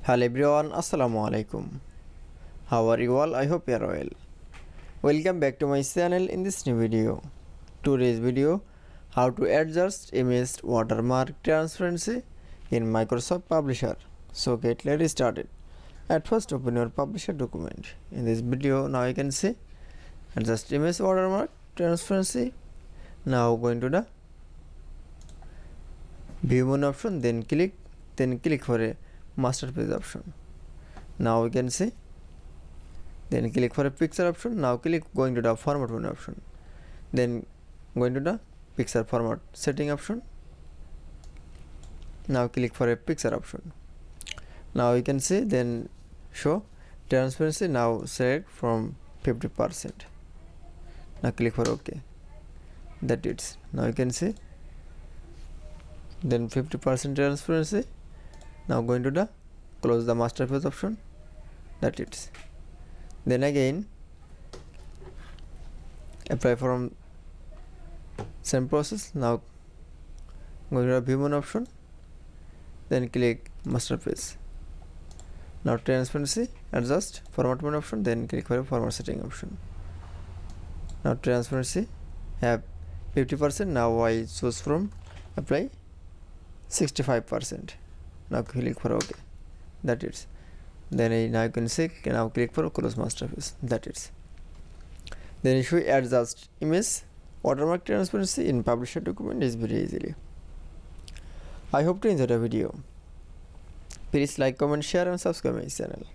Hello everyone, Assalamu alaikum. How are you all? I hope you are well. Welcome back to my channel in this new video. Today's video, how to adjust image watermark transparency in Microsoft Publisher. So let's start it. At first open your Publisher document. In this video now you can see adjust image watermark transparency. Now go into the view menu option, then click for a master page option. Now we can see, then click for a picture option. Now going to the format menu option, then going to the picture format setting option. Now click for a picture option. Now you can see, then show transparency. Now select from 50%. Now click for OK. That it's now you can see, then 50% transparency. Now going to the close the master page option. That it's then again apply from same process. Now going to the view menu option, then click master page. Now transparency adjust format menu option, then click for format setting option. Now transparency have 50%. Now I choose from apply 65%. Now click for OK. That is. Then now you can see, now click for close master page. That is. Then if we adjust image watermark transparency in publisher document is very easily. I hope to enjoy the video. Please like, comment, share and subscribe my channel.